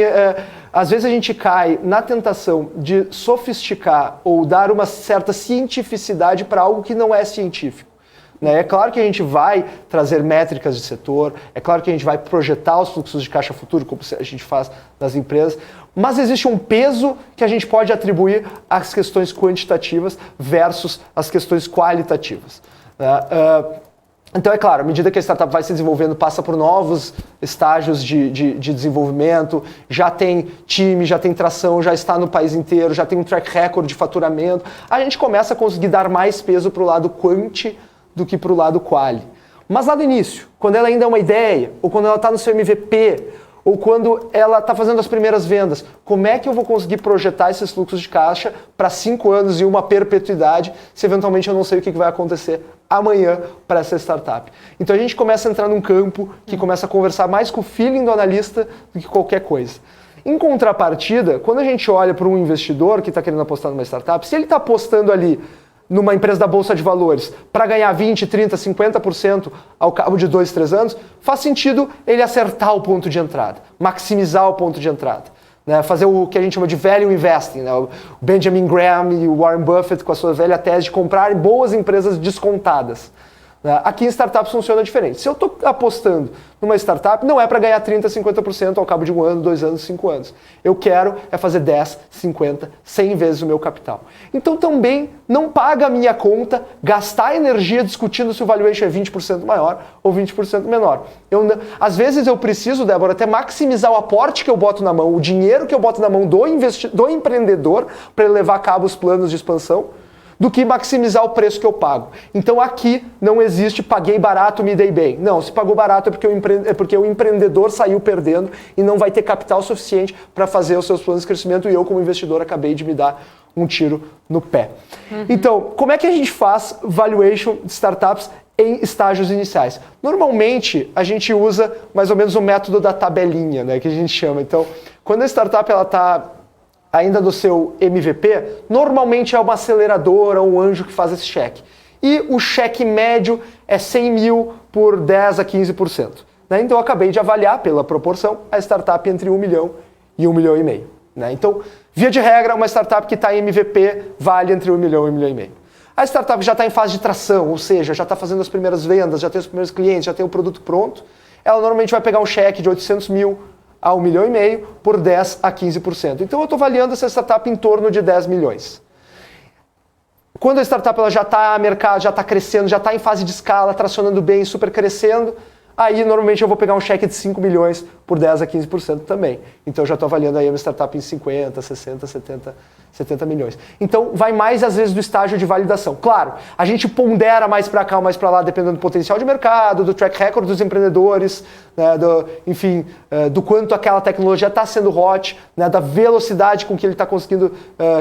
às vezes a gente cai na tentação de sofisticar ou dar uma certa cientificidade para algo que não é científico. É claro que a gente vai trazer métricas de setor, é claro que a gente vai projetar os fluxos de caixa futuro, como a gente faz nas empresas, mas existe um peso que a gente pode atribuir às questões quantitativas versus as questões qualitativas. Então, é claro, à medida que a startup vai se desenvolvendo, passa por novos estágios de desenvolvimento, já tem time, já tem tração, já está no país inteiro, já tem um track record de faturamento, a gente começa a conseguir dar mais peso para o lado quanti do que para o lado quali. Mas lá no início, quando ela ainda é uma ideia, ou quando ela está no seu MVP, ou quando ela está fazendo as primeiras vendas, como é que eu vou conseguir projetar esses fluxos de caixa para 5 anos e uma perpetuidade, se eventualmente eu não sei o que vai acontecer amanhã para essa startup? Então a gente começa a entrar num campo que começa a conversar mais com o feeling do analista do que qualquer coisa. Em contrapartida, quando a gente olha para um investidor que está querendo apostar numa startup, se ele está apostando ali numa empresa da Bolsa de Valores para ganhar 20, 30, 50% ao cabo de 2, 3 anos, faz sentido ele acertar o ponto de entrada, maximizar o ponto de entrada, né? Fazer o que a gente chama de value investing, né? O Benjamin Graham e o Warren Buffett com a sua velha tese de comprar boas empresas descontadas. Aqui em startups funciona diferente. Se eu estou apostando numa startup, não é para ganhar 30, 50% ao cabo de 1 ano, 2 anos, 5 anos. Eu quero fazer 10, 50, 100 vezes o meu capital. Então também não paga a minha conta gastar energia discutindo se o valuation é 20% maior ou 20% menor. Às vezes eu preciso, Débora, até maximizar o aporte que eu boto na mão, o dinheiro que eu boto na mão do empreendedor para ele levar a cabo os planos de expansão, do que maximizar o preço que eu pago. Então aqui não existe paguei barato, me dei bem. Não, se pagou barato é porque o empreendedor saiu perdendo e não vai ter capital suficiente para fazer os seus planos de crescimento e eu, como investidor, acabei de me dar um tiro no pé. Então, como é que a gente faz valuation de startups em estágios iniciais? Normalmente, a gente usa mais ou menos o método da tabelinha, né, que a gente chama. Então, quando a startup está ainda no seu MVP, normalmente é uma aceleradora ou um anjo que faz esse cheque. E o cheque médio é 100 mil por 10 a 15%. Né? Então eu acabei de avaliar pela proporção a startup entre 1 milhão e 1,5 milhão. Né? Então, via de regra, uma startup que está em MVP vale entre 1 milhão e 1,5 milhão. A startup já está em fase de tração, ou seja, já está fazendo as primeiras vendas, já tem os primeiros clientes, já tem o produto pronto, ela normalmente vai pegar um cheque de 800 mil a 1,5 milhão por 10 a 15%. Então eu estou avaliando essa startup em torno de 10 milhões. Quando a startup ela já está a mercado, já está crescendo, já está em fase de escala, tracionando bem, super crescendo, aí normalmente eu vou pegar um cheque de 5 milhões por 10 a 15% também. Então eu já estou avaliando aí uma startup em 50, 60, 70 milhões. Então vai mais às vezes do estágio de validação. Claro, a gente pondera mais para cá ou mais para lá dependendo do potencial de mercado, do track record dos empreendedores, né, do quanto aquela tecnologia está sendo hot, né, da velocidade com que ele está conseguindo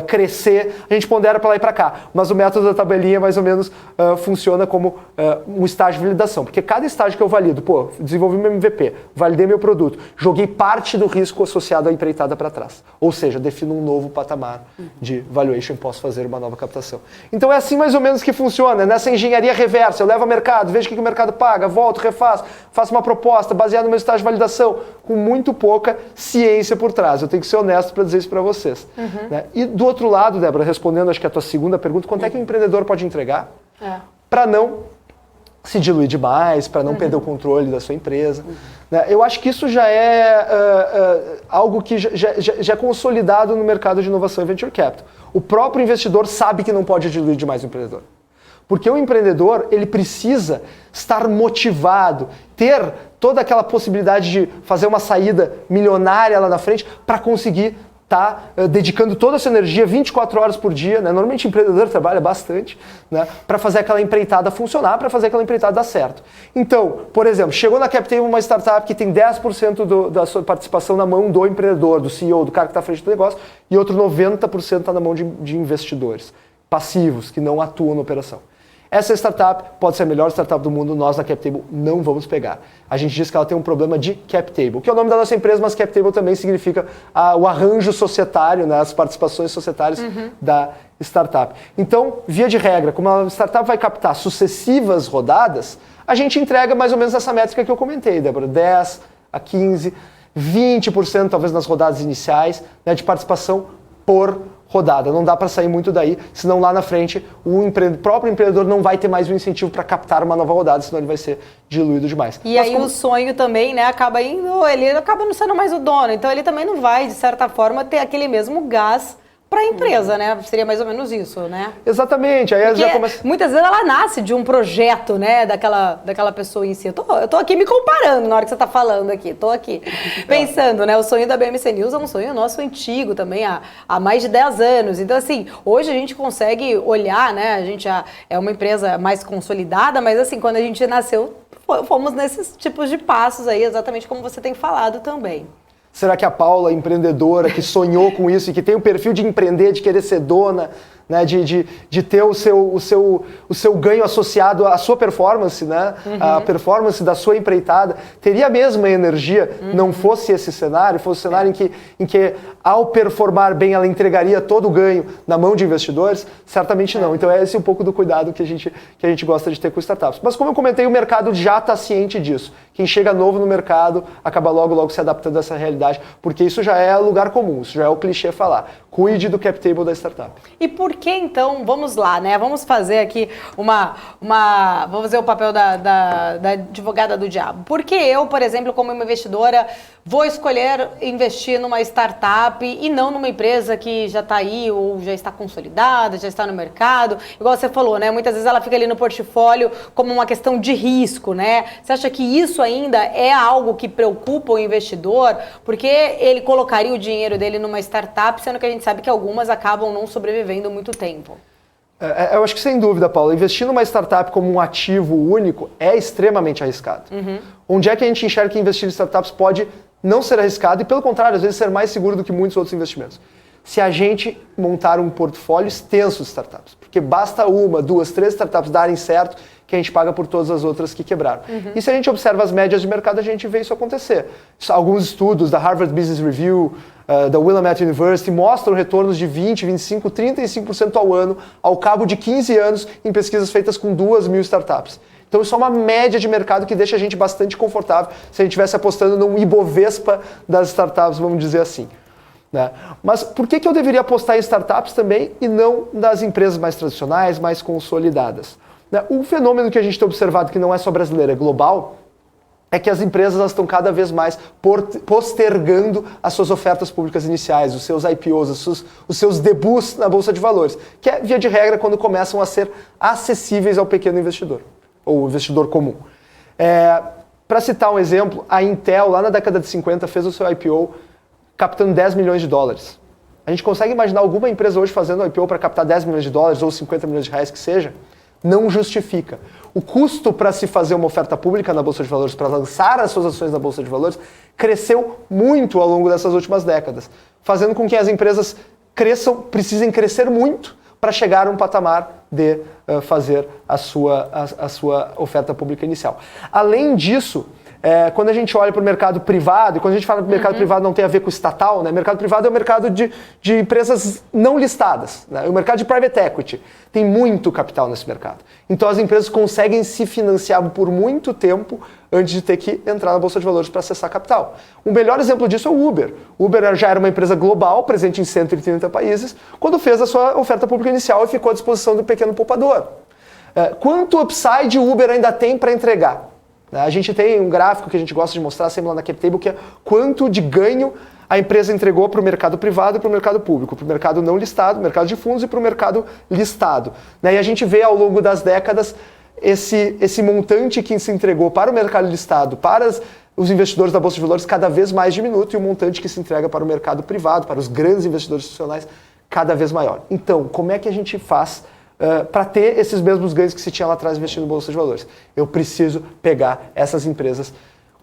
crescer. A gente pondera para lá e para cá. Mas o método da tabelinha mais ou menos funciona como um estágio de validação. Porque cada estágio que eu valido, desenvolvi meu MVP, validei meu produto, joguei parte do risco associado à empreitada para trás. Ou seja, defino um novo patamar de valuation, posso fazer uma nova captação. Então é assim mais ou menos que funciona, nessa engenharia reversa. Eu levo ao mercado, vejo o que o mercado paga, volto, refaço, faço uma proposta baseada no meu estágio de validação, com muito pouca ciência por trás. Eu tenho que ser honesto para dizer isso para vocês. Né? E do outro lado, Débora, respondendo acho que a tua segunda pergunta, quanto é que o empreendedor pode entregar para não se diluir demais, para não perder o controle da sua empresa. Né? Eu acho que isso já é algo que já é consolidado no mercado de inovação e venture capital. O próprio investidor sabe que não pode diluir demais o empreendedor. Porque o empreendedor, ele precisa estar motivado, ter toda aquela possibilidade de fazer uma saída milionária lá na frente para conseguir estar dedicando toda a sua energia 24 horas por dia, né? Normalmente o empreendedor trabalha bastante, né? Para fazer aquela empreitada funcionar, para fazer aquela empreitada dar certo. Então, por exemplo, chegou na CapTable uma startup que tem 10% da sua participação na mão do empreendedor, do CEO, do cara que está à frente do negócio, e outro 90% está na mão de investidores passivos, que não atuam na operação. Essa startup pode ser a melhor startup do mundo, nós na CapTable não vamos pegar. A gente diz que ela tem um problema de CapTable, que é o nome da nossa empresa, mas CapTable também significa o arranjo societário, né, as participações societárias da startup. Então, via de regra, como a startup vai captar sucessivas rodadas, a gente entrega mais ou menos essa métrica que eu comentei, Débora, 10 a 15, 20% talvez nas rodadas iniciais, né, de participação por rodada. Não dá para sair muito daí, senão lá na frente o próprio empreendedor não vai ter mais um incentivo para captar uma nova rodada, senão ele vai ser diluído demais. E aí o sonho também, né, ele acaba não sendo mais o dono, então ele também não vai, de certa forma, ter aquele mesmo gás para a empresa, né? Seria mais ou menos isso, né? Exatamente. Aí já começa... Muitas vezes ela nasce de um projeto, né, daquela pessoa em si. Eu tô aqui me comparando na hora que você tá falando aqui. Tô aqui pensando, né? O sonho da BMC News é um sonho nosso antigo também, há mais de 10 anos. Então, assim, hoje a gente consegue olhar, né? A gente é uma empresa mais consolidada, mas assim, quando a gente nasceu, fomos nesses tipos de passos aí, exatamente como você tem falado também. Será que a Paula, empreendedora, que sonhou com isso e que tem o perfil de empreender, de querer ser dona, né, de ter o seu ganho associado à sua performance, né, a performance da sua empreitada, teria a mesma energia, não fosse esse cenário, fosse um cenário em que ao performar bem ela entregaria todo o ganho na mão de investidores? Certamente não. Então esse é um pouco do cuidado que a gente gosta de ter com startups. Mas como eu comentei, o mercado já está ciente disso. Quem chega novo no mercado acaba logo se adaptando a essa realidade, porque isso já é lugar comum, isso já é o clichê falar. Cuide do CapTable da startup. E por que então, vamos lá, né? Vamos fazer aqui vamos fazer o papel da advogada do diabo. Por que eu, por exemplo, como uma investidora, vou escolher investir numa startup e não numa empresa que já está aí ou já está consolidada, já está no mercado? Igual você falou, né? Muitas vezes ela fica ali no portfólio como uma questão de risco, né? Você acha que isso ainda é algo que preocupa o investidor? Porque ele colocaria o dinheiro dele numa startup, sendo que a gente sabe que algumas acabam não sobrevivendo muito tempo. Eu acho que sem dúvida, Paulo, investir numa startup como um ativo único é extremamente arriscado. Onde é que a gente enxerga que investir em startups pode não ser arriscado e, pelo contrário, às vezes ser mais seguro do que muitos outros investimentos? Se a gente montar um portfólio extenso de startups. Porque basta 1, 2, 3 startups darem certo que a gente paga por todas as outras que quebraram. E se a gente observa as médias de mercado, a gente vê isso acontecer. Alguns estudos da Harvard Business Review, da Willamette University, mostram retornos de 20, 25, 35% ao ano, ao cabo de 15 anos, em pesquisas feitas com 2.000 startups. Então isso é uma média de mercado que deixa a gente bastante confortável se a gente estivesse apostando num Ibovespa das startups, vamos dizer assim. Né? Mas por que eu deveria apostar em startups também e não nas empresas mais tradicionais, mais consolidadas? O fenômeno que a gente tem observado, que não é só brasileiro, é global, é que as empresas estão cada vez mais postergando as suas ofertas públicas iniciais, os seus IPOs, os seus debuts na Bolsa de Valores, que é, via de regra, quando começam a ser acessíveis ao pequeno investidor, ou investidor comum. Para citar um exemplo, a Intel, lá na década de 50, fez o seu IPO captando 10 milhões de dólares. A gente consegue imaginar alguma empresa hoje fazendo um IPO para captar 10 milhões de dólares ou 50 milhões de reais que seja? Não justifica. O custo para se fazer uma oferta pública na Bolsa de Valores, para lançar as suas ações na Bolsa de Valores, cresceu muito ao longo dessas últimas décadas, fazendo com que as empresas precisem crescer muito para chegar a um patamar de fazer a sua oferta pública inicial. Além disso, quando a gente olha para o mercado privado, e quando a gente fala que o mercado privado não tem a ver com o estatal, né? O mercado privado é o mercado de empresas não listadas, né? O mercado de private equity. Tem muito capital nesse mercado. Então as empresas conseguem se financiar por muito tempo antes de ter que entrar na Bolsa de Valores para acessar capital. O melhor exemplo disso é o Uber. O Uber já era uma empresa global, presente em 130 países, quando fez a sua oferta pública inicial e ficou à disposição do pequeno poupador. Quanto upside o Uber ainda tem para entregar? A gente tem um gráfico que a gente gosta de mostrar sempre lá na CapTable, que é quanto de ganho a empresa entregou para o mercado privado e para o mercado público, para o mercado não listado, mercado de fundos e para o mercado listado. E a gente vê ao longo das décadas esse montante que se entregou para o mercado listado, para os investidores da Bolsa de Valores, cada vez mais diminuto, e o montante que se entrega para o mercado privado, para os grandes investidores institucionais, cada vez maior. Então, como é que a gente faz para ter esses mesmos ganhos que se tinha lá atrás investindo em Bolsa de Valores? Eu preciso pegar essas empresas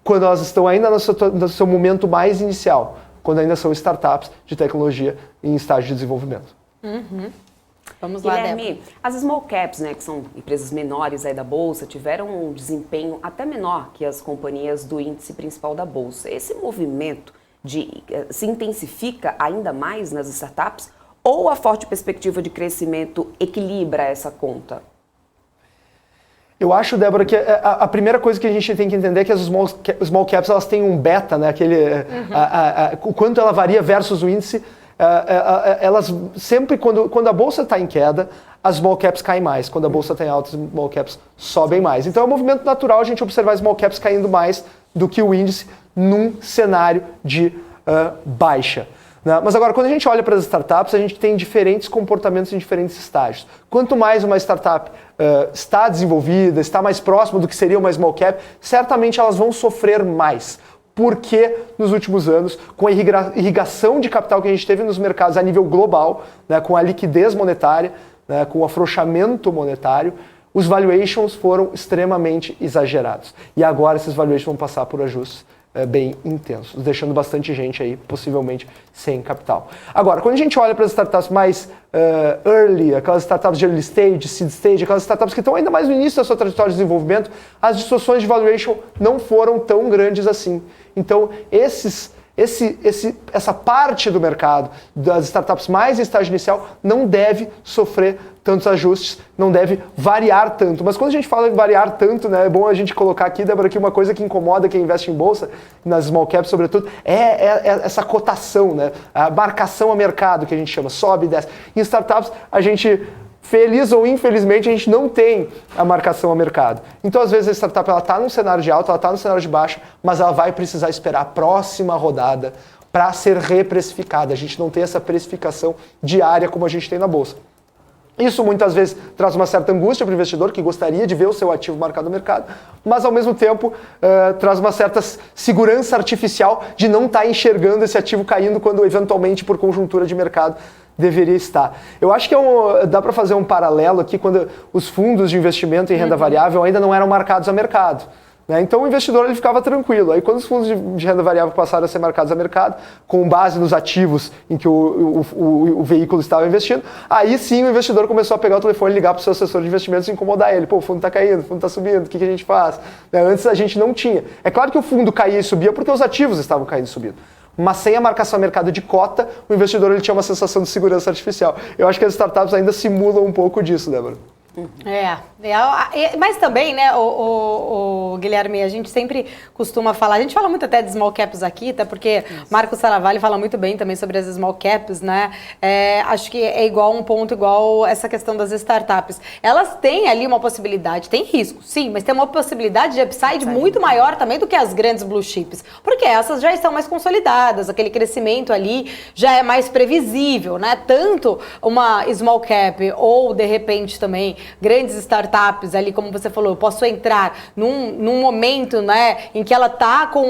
quando elas estão ainda no seu momento mais inicial, quando ainda são startups de tecnologia em estágio de desenvolvimento. Vamos lá, Débora. Guilherme, as small caps, né, que são empresas menores aí da Bolsa, tiveram um desempenho até menor que as companhias do índice principal da Bolsa. Esse movimento se intensifica ainda mais nas startups ou a forte perspectiva de crescimento equilibra essa conta? Eu acho, Débora, que a primeira coisa que a gente tem que entender é que as small caps elas têm um beta, né? O quanto ela varia versus o índice. Elas sempre, quando a bolsa está em queda, as small caps caem mais. Quando a bolsa está em alta, as small caps sobem mais. Então é um movimento natural a gente observar as small caps caindo mais do que o índice num cenário de baixa. Mas agora, quando a gente olha para as startups, a gente tem diferentes comportamentos em diferentes estágios. Quanto mais uma startup está desenvolvida, está mais próxima do que seria uma small cap, certamente elas vão sofrer mais. Porque nos últimos anos, com a irrigação de capital que a gente teve nos mercados a nível global, né, com a liquidez monetária, né, com o afrouxamento monetário, os valuations foram extremamente exagerados. E agora esses valuations vão passar por ajustes bem intensos, deixando bastante gente aí, possivelmente, sem capital. Agora, quando a gente olha para as startups mais early, aquelas startups de early stage, seed stage, aquelas startups que estão ainda mais no início da sua trajetória de desenvolvimento, as distorções de valuation não foram tão grandes assim. Então, essa parte do mercado das startups mais em estágio inicial não deve sofrer tantos ajustes, não deve variar tanto. Mas quando a gente fala em variar tanto, né, é bom a gente colocar aqui, Débora, que uma coisa que incomoda quem investe em bolsa, nas small caps sobretudo, é essa cotação, né, a marcação a mercado que a gente chama, sobe e desce. Em startups, a gente, feliz ou infelizmente, a gente não tem a marcação a mercado. Então, às vezes, a startup está num cenário de alta, ela está num cenário de baixa, mas ela vai precisar esperar a próxima rodada para ser reprecificada. A gente não tem essa precificação diária como a gente tem na bolsa. Isso muitas vezes traz uma certa angústia para o investidor que gostaria de ver o seu ativo marcado no mercado, mas ao mesmo tempo traz uma certa segurança artificial de não estar enxergando esse ativo caindo quando eventualmente por conjuntura de mercado deveria estar. Eu acho que dá para fazer um paralelo aqui quando os fundos de investimento em renda variável ainda não eram marcados a mercado. Então o investidor ele ficava tranquilo. Aí quando os fundos de renda variável passaram a ser marcados a mercado, com base nos ativos em que o veículo estava investindo, aí sim o investidor começou a pegar o telefone, ligar para o seu assessor de investimentos e incomodar ele. Pô, o fundo está caindo, o fundo está subindo, o que a gente faz? Antes a gente não tinha. É claro que o fundo caía e subia porque os ativos estavam caindo e subindo. Mas sem a marcação a mercado de cota, o investidor ele tinha uma sensação de segurança artificial. Eu acho que as startups ainda simulam um pouco disso, Débora. Mas também, né, o Guilherme, a gente sempre costuma falar, a gente fala muito até de small caps aqui, até porque Marcos Saravalli fala muito bem também sobre as small caps, né, acho que é igual essa questão das startups. Elas têm ali uma possibilidade, tem risco, sim, mas tem uma possibilidade de upside muito maior também do que as grandes blue chips, porque essas já estão mais consolidadas, aquele crescimento ali já é mais previsível, né, tanto uma small cap ou, de repente, também grandes startups ali, como você falou, eu posso entrar num momento, né, em que ela tá com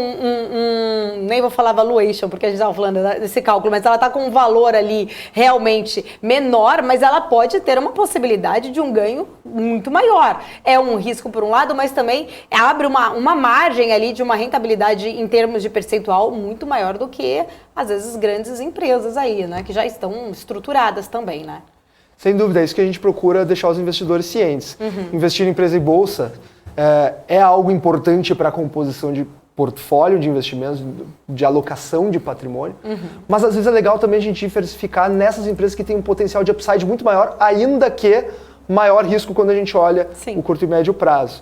nem vou falar valuation, porque a gente estava falando desse cálculo, mas ela tá com um valor ali realmente menor, mas ela pode ter uma possibilidade de um ganho muito maior. É um risco por um lado, mas também abre uma margem ali de uma rentabilidade em termos de percentual muito maior do que, às vezes, grandes empresas aí, né, que já estão estruturadas também, né? Sem dúvida, é isso que a gente procura deixar os investidores cientes. Investir em empresa e bolsa é algo importante para a composição de portfólio de investimentos, de alocação de patrimônio, mas às vezes é legal também a gente diversificar nessas empresas que têm um potencial de upside muito maior, ainda que maior risco quando a gente olha o curto e médio prazo.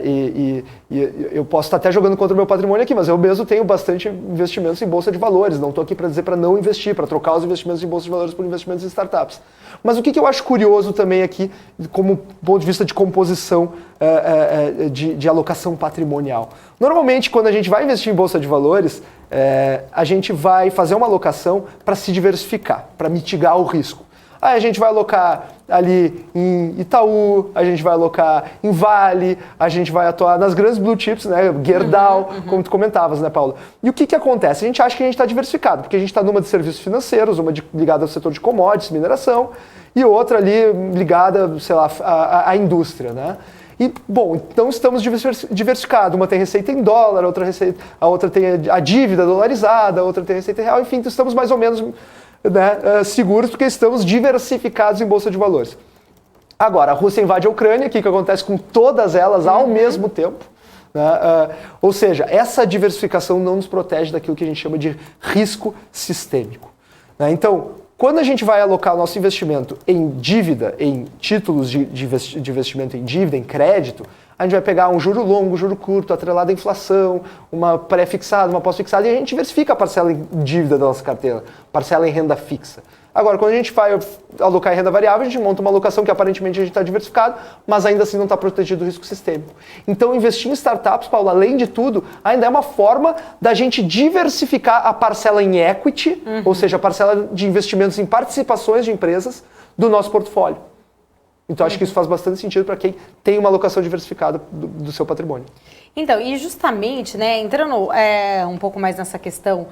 E eu posso estar até jogando contra o meu patrimônio aqui, mas eu mesmo tenho bastante investimentos em bolsa de valores. Não estou aqui para dizer para não investir, para trocar os investimentos em bolsa de valores por investimentos em startups. Mas o que eu acho curioso também aqui, como ponto de vista de composição de alocação patrimonial. Normalmente, quando a gente vai investir em bolsa de valores, a gente vai fazer uma alocação para se diversificar, para mitigar o risco. Aí a gente vai alocar ali em Itaú, a gente vai alocar em Vale, a gente vai atuar nas grandes blue chips, né, Gerdau, como tu comentavas, né, Paula? E o que acontece? A gente acha que a gente está diversificado, porque a gente está numa de serviços financeiros, uma ligada ao setor de commodities, mineração, e outra ali ligada, sei lá, à indústria, né? E, bom, então estamos diversificados. Uma tem receita em dólar, a outra tem a dívida dolarizada, a outra tem receita em real, enfim, então estamos mais ou menos né, seguros, porque estamos diversificados em bolsa de valores. Agora, a Rússia invade a Ucrânia, o que acontece com todas elas ao mesmo tempo? Né? Ou seja, essa diversificação não nos protege daquilo que a gente chama de risco sistêmico. Né? Então, quando a gente vai alocar o nosso investimento em dívida, em títulos de investimento em dívida, em crédito, a gente vai pegar um juro longo, juro curto, atrelado à inflação, uma pré-fixada, uma pós-fixada, e a gente diversifica a parcela em dívida da nossa carteira, parcela em renda fixa. Agora, quando a gente vai alocar em renda variável, a gente monta uma alocação que aparentemente a gente está diversificado, mas ainda assim não está protegido do risco sistêmico. Então, investir em startups, Paulo, além de tudo, ainda é uma forma da gente diversificar a parcela em equity, ou seja, a parcela de investimentos em participações de empresas do nosso portfólio. Então, acho que isso faz bastante sentido para quem tem uma alocação diversificada do seu patrimônio. Então, e justamente, né, entrando um pouco mais nessa questão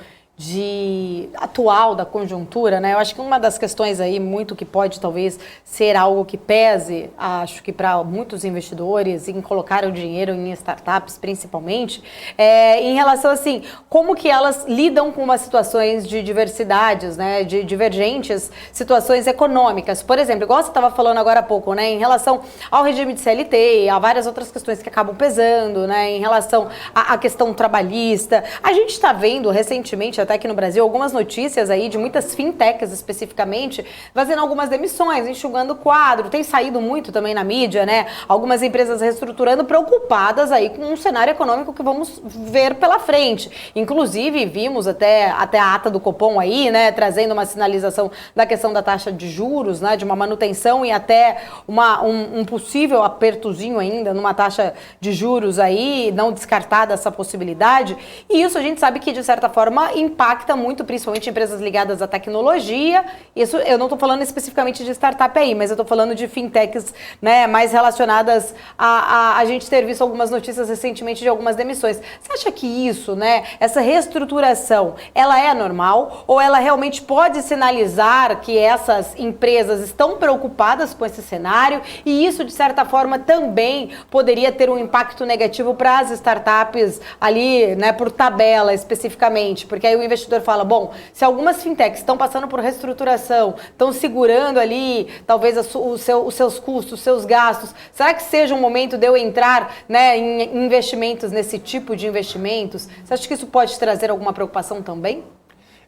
atual da conjuntura, né? Eu acho que uma das questões aí muito que pode talvez ser algo que pese, acho que para muitos investidores em colocar o dinheiro em startups principalmente, em relação assim, como que elas lidam com umas situações de diversidades, né? De divergentes situações econômicas. Por exemplo, igual você estava falando agora há pouco, né? Em relação ao regime de CLT, há várias outras questões que acabam pesando, né? Em relação à questão trabalhista. A gente está vendo recentemente, até aqui no Brasil, algumas notícias aí de muitas fintechs especificamente, fazendo algumas demissões, enxugando o quadro, tem saído muito também na mídia, né? Algumas empresas reestruturando, preocupadas aí com um cenário econômico que vamos ver pela frente. Inclusive, vimos até a ata do Copom aí, né? Trazendo uma sinalização da questão da taxa de juros, né? De uma manutenção e até um possível apertozinho ainda numa taxa de juros aí, não descartada essa possibilidade. E isso a gente sabe que, de certa forma, impacta muito, principalmente empresas ligadas à tecnologia. Isso eu não estou falando especificamente de startup aí, mas eu estou falando de fintechs, né, mais relacionadas a gente ter visto algumas notícias recentemente de algumas demissões. Você acha que isso, né, essa reestruturação, ela é normal ou ela realmente pode sinalizar que essas empresas estão preocupadas com esse cenário e isso, de certa forma, também poderia ter um impacto negativo para as startups ali, né, por tabela especificamente? Porque aí o investidor fala, bom, se algumas fintechs estão passando por reestruturação, estão segurando ali, talvez os seus custos, os seus gastos, será que seja um momento de eu entrar, né, em investimentos, nesse tipo de investimentos? Você acha que isso pode trazer alguma preocupação também?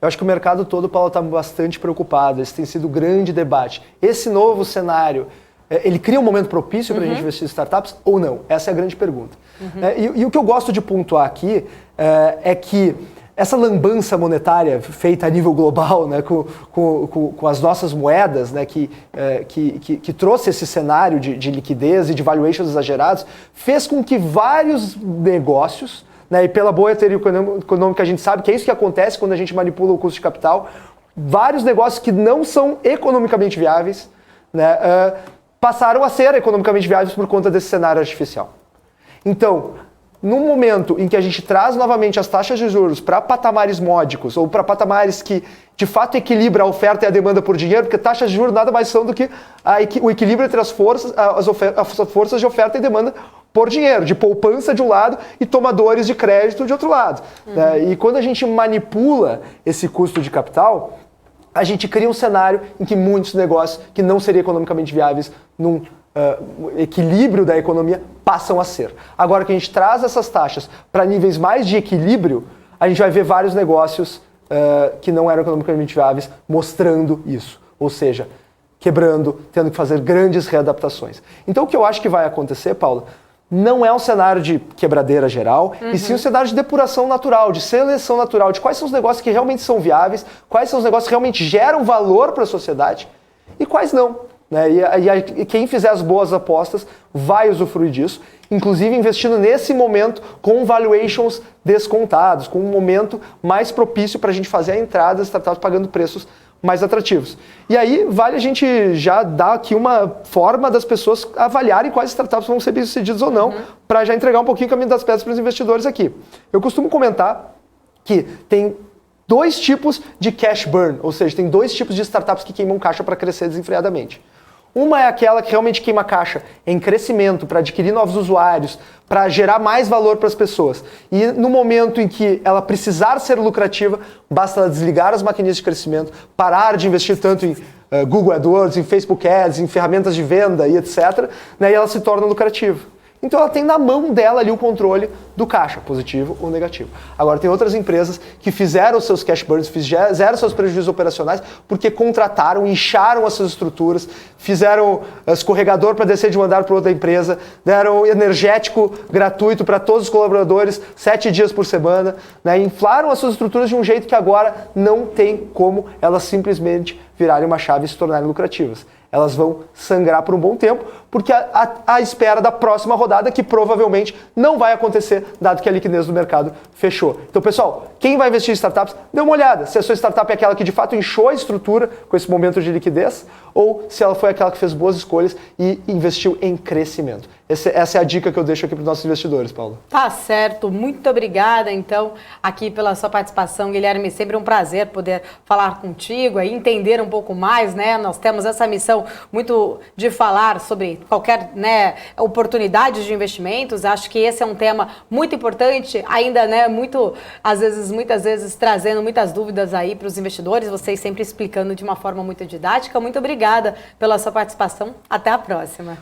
Eu acho que o mercado todo, Paulo, está bastante preocupado. Esse tem sido o grande debate. Esse novo cenário, ele cria um momento propício para a gente investir em startups ou não? Essa é a grande pergunta. E o que eu gosto de pontuar aqui é que essa lambança monetária feita a nível global, né, com as nossas moedas, né, que trouxe esse cenário de liquidez e de valuations exagerados, fez com que vários negócios, né, e pela boa teoria econômica a gente sabe que é isso que acontece quando a gente manipula o custo de capital, vários negócios que não são economicamente viáveis, né, passaram a ser economicamente viáveis por conta desse cenário artificial. Então, no momento em que a gente traz novamente as taxas de juros para patamares módicos ou para patamares que de fato equilibram a oferta e a demanda por dinheiro, porque taxas de juros nada mais são do que o equilíbrio entre as forças de oferta e demanda por dinheiro, de poupança de um lado e tomadores de crédito de outro lado. Né? E quando a gente manipula esse custo de capital, a gente cria um cenário em que muitos negócios que não seriam economicamente viáveis num equilíbrio da economia passam a ser. Agora que a gente traz essas taxas para níveis mais de equilíbrio, a gente vai ver vários negócios que não eram economicamente viáveis mostrando isso. Ou seja, quebrando, tendo que fazer grandes readaptações. Então o que eu acho que vai acontecer, Paula, não é um cenário de quebradeira geral, e sim um cenário de depuração natural, de seleção natural, de quais são os negócios que realmente são viáveis, quais são os negócios que realmente geram valor para a sociedade e quais não. Né? E quem fizer as boas apostas vai usufruir disso, inclusive investindo nesse momento com valuations descontados, com um momento mais propício para a gente fazer a entrada das startups pagando preços mais atrativos. E aí vale a gente já dar aqui uma forma das pessoas avaliarem quais startups vão ser bem-sucedidas ou não, para já entregar um pouquinho o caminho das pedras para os investidores aqui. Eu costumo comentar que tem dois tipos de cash burn, ou seja, tem dois tipos de startups que queimam caixa para crescer desenfreadamente. Uma é aquela que realmente queima caixa em crescimento, para adquirir novos usuários, para gerar mais valor para as pessoas. E no momento em que ela precisar ser lucrativa, basta ela desligar as maquininhas de crescimento, parar de investir tanto em Google AdWords, em Facebook Ads, em ferramentas de venda e etc., né, e ela se torna lucrativa. Então ela tem na mão dela ali o controle do caixa, positivo ou negativo. Agora tem outras empresas que fizeram seus cash burns, fizeram seus prejuízos operacionais porque contrataram, incharam as suas estruturas, fizeram escorregador para descer de um andar para outra empresa, deram energético gratuito para todos os colaboradores 7 dias por semana, né? Inflaram as suas estruturas de um jeito que agora não tem como elas simplesmente virarem uma chave e se tornarem lucrativas. Elas vão sangrar por um bom tempo, porque à espera da próxima rodada, que provavelmente não vai acontecer, dado que a liquidez do mercado fechou. Então, pessoal, quem vai investir em startups, dê uma olhada se a sua startup é aquela que de fato inchou a estrutura com esse momento de liquidez, ou se ela foi aquela que fez boas escolhas e investiu em crescimento. Essa é a dica que eu deixo aqui para os nossos investidores, Paulo. Tá certo, muito obrigada então aqui pela sua participação, Guilherme, sempre um prazer poder falar contigo e entender um pouco mais, né? Nós temos essa missão muito de falar sobre qualquer, né, oportunidade de investimentos. Acho que esse é um tema muito importante, ainda, né, muitas vezes trazendo muitas dúvidas aí para os investidores, vocês sempre explicando de uma forma muito didática. Muito obrigada pela sua participação, até a próxima.